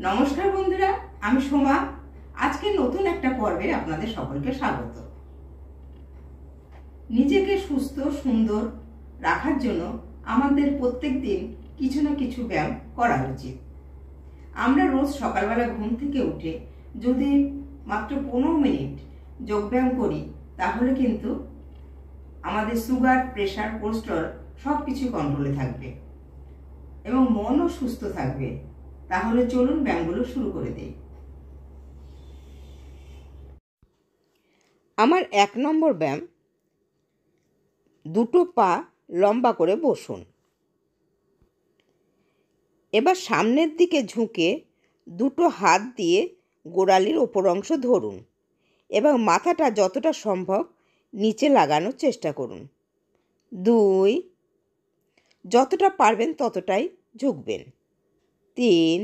নমস্কার বন্ধুরা, আমি সোমা। আজকে নতুন একটা পর্বে আপনাদের সকলকে স্বাগত। নিজেকে সুস্থ সুন্দর রাখার জন্য আমাদের প্রত্যেক দিন কিছু না কিছু ব্যায়াম করা উচিত। আমরা রোজ সকালবেলা ঘুম থেকে উঠে যদি মাত্র 15 মিনিট যোগব্যায়াম করি তাহলে কিন্তু আমাদের সুগার, প্রেশার, কোলেস্টেরল সব কিছু কন্ট্রোলে থাকবে এবং মনও সুস্থ থাকবে। তাহলে চলুন ব্যায়ামগুলো শুরু করে দেই। আমার 1 নম্বর ব্যায়াম, দুটো পা লম্বা করে বসুন। এবার সামনের দিকে ঝুঁকে দুটো হাত দিয়ে গোড়ালির ওপর অংশ ধরুন এবং মাথাটা যতটা সম্ভব নিচে লাগানোর চেষ্টা করুন। 2, যতটা পারবেন ততটাই ঝুঁকবেন। 3,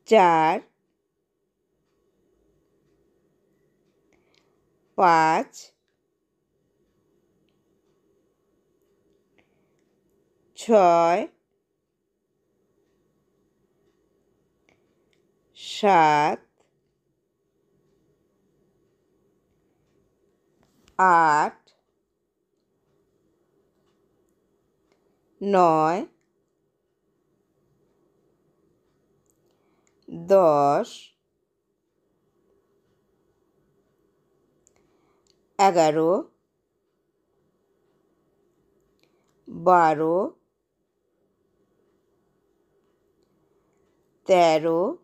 4, 5, 6, 7, 8, 9, 10, 11, 12, 13,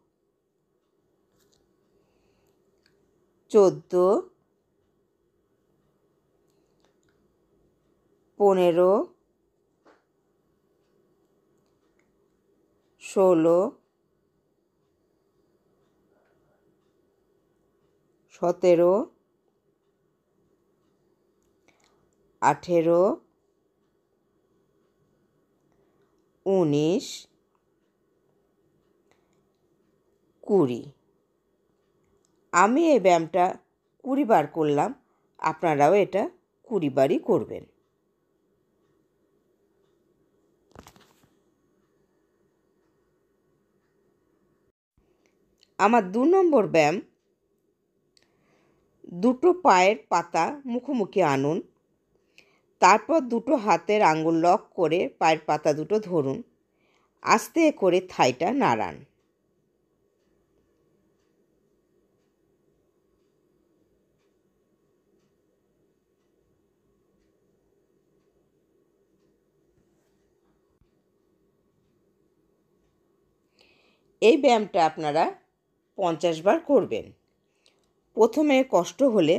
14, 15, 16, 17, 18, 19, 20। আমি এই ব্যায়ামটা 20 বার করলাম, আপনারাও এটা 20 বারই করবেন। আমার 2 নম্বর ব্যায়াম, দুটো পায়ের পাতা মুখোমুখি আনুন। তারপর দুটো হাতের আঙ্গুল লক করে পায়ের পাতা দুটো ধরুন। আস্তে করে থাইটা নাড়ান। এই ব্যায়ামটা আপনারা 50 বার করবেন। প্রথমে কষ্ট হলে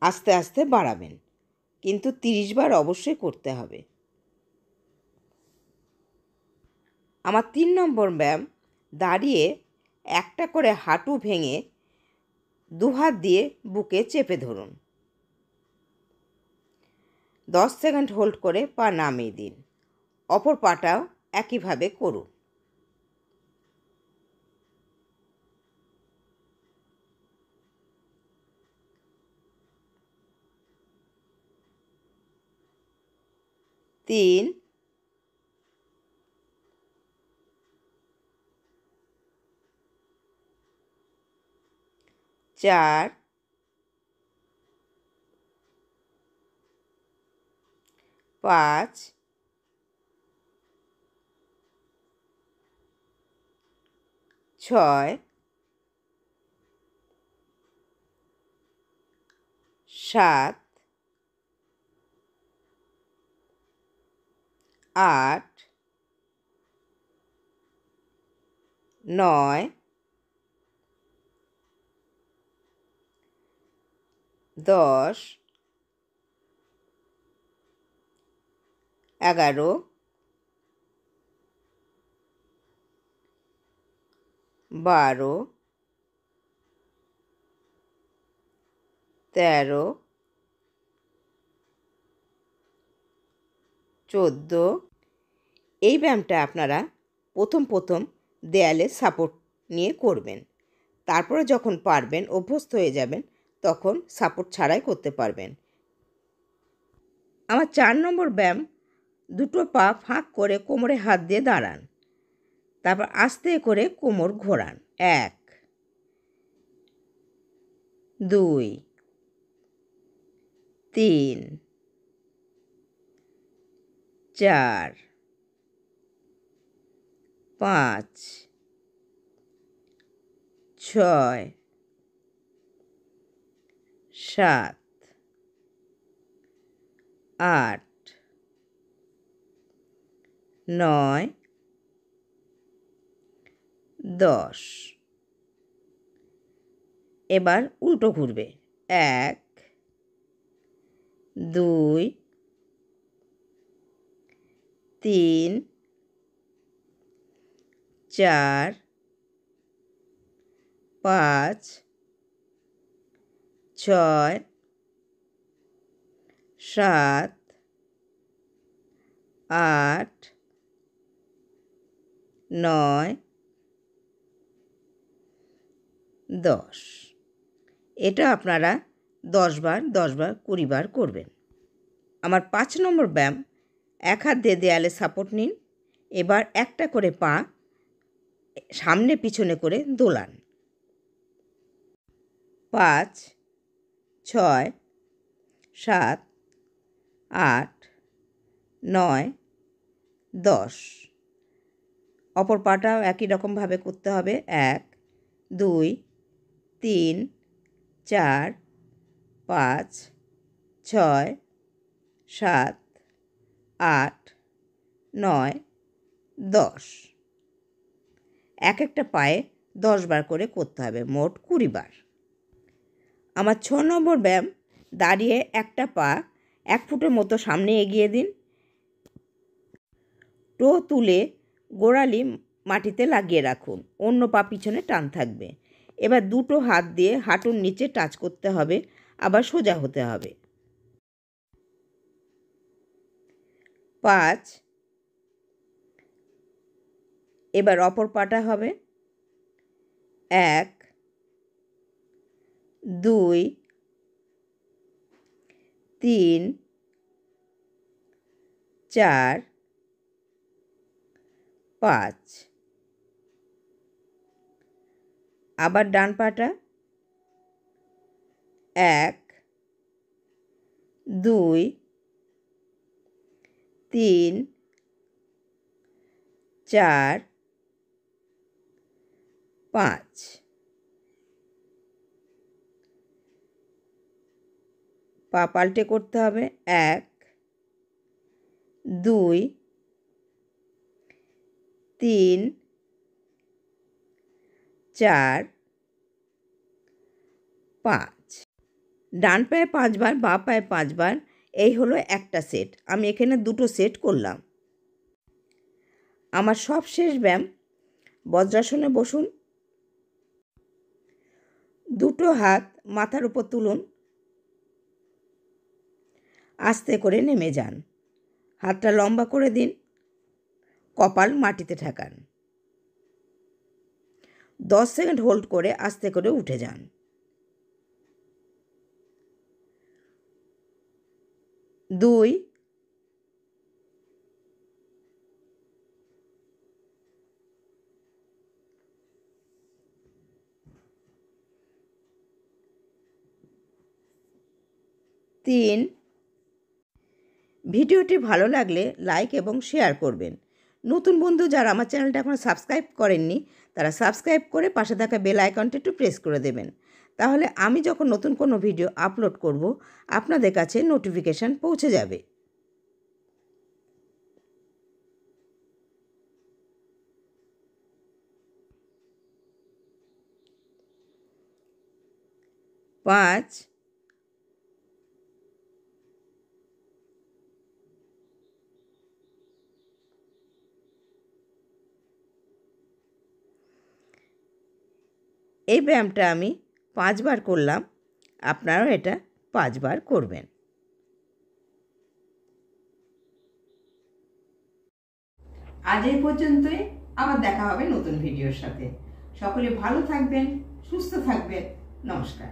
আস্তে আস্তে বাড়াবেন, কিন্তু 30 বার অবশ্যই করতে হবে। আমার 3 নম্বর ব্যায়াম, দাঁড়িয়ে একটা করে হাঁটু ভেঙে 2 হাত দিয়ে বুকে চেপে ধরুন। 10 সেকেন্ড হোল্ড করে পা নামিয়ে দিন। অপর পাটাও একইভাবে করুন। তিন, 4, 5, 6, 7, 8, 9, 10, 11, 12, 13, 14। এই ব্যায়ামটা আপনারা প্রথম দেয়ালে সাপোর্ট নিয়ে করবেন। তারপরে যখন পারবেন, অভ্যস্ত হয়ে যাবেন, তখন সাপোর্ট ছাড়াই করতে পারবেন। আমার 4 নম্বর ব্যায়াম, দুটো পা ফাঁক করে কোমরে হাত দিয়ে দাঁড়ান। তারপর আস্তে করে কোমর ঘোরান। 1 2 3 4 5 6 7 8 9 10। এবার উল্টো ঘুরবে। 1 2 3 4 5 6 7 8 9 10। এটা আপনারা 10 বার 10 বার 20 বার করবেন। আমার 5 নম্বর ব্যায়াম, এক হাত দিয়ে দেয়ালে সাপোর্ট নিন। এবার একটা করে পা সামনে পিছনে করে দোলান। 5 6 7 8 9 10। অপর পাটাও একই রকমভাবে করতে হবে। 1 2 3 4 5 6 7 8 9 10। এক একটা পায়ে 10 বার করে করতে হবে, মোট 20 বার। আমার 6 নম্বর ব্যায়াম, দাঁড়িয়ে একটা পা 1 ফুটের মতো সামনে এগিয়ে দিন। টো তুলে গোড়ালি মাটিতে লাগিয়ে রাখুন, অন্য পা পিছনে টান থাকবে। এবার দুটো হাত দিয়ে হাঁটুর নিচে টাচ করতে হবে, আবার সোজা হতে হবে। 5। এবার অপর পাটা হবে। 1 2 3 4 5। আবার ডান পাটা। 1 2 3 4 5। পা পাল্টে করতে হবে। 1 2 3 4 5। ডান পায়ে 5 বার, বাঁ পায়ে 5 বার। এই হলো একটা সেট। আমি এখানে দুটো সেট করলাম। আমার সব শেষ ব্যায়াম, বজ্রাসনে বসুন। দুটো হাত মাথার উপর তুলুন, আস্তে করে নেমে যান। হাতটা লম্বা করে দিন, কপাল মাটিতে ঠেকান। 10 সেকেন্ড হোল্ড করে আস্তে করে উঠে যান। 2 3। ভিডিওটি ভালো লাগলে লাইক এবং শেয়ার করবেন। নতুন বন্ধু যারা আমার চ্যানেলটা এখনো সাবস্ক্রাইব করেননি, তারা সাবস্ক্রাইব করে পাশে থাকা বেল আইকনটি একটু প্রেস করে দেবেন। তাহলে আমি যখন নতুন কোনো ভিডিও আপলোড করব, আপনাদের কাছে নোটিফিকেশান পৌঁছে যাবে। 5 এই ব্যায়ামটা আমি 5 বার করলাম, আপনারাও এটা 5 বার করবেন। আজ এই পর্যন্তই, আবার দেখা হবে নতুন ভিডিওর সাথে। সকলে ভালো থাকবেন, সুস্থ থাকবেন। নমস্কার।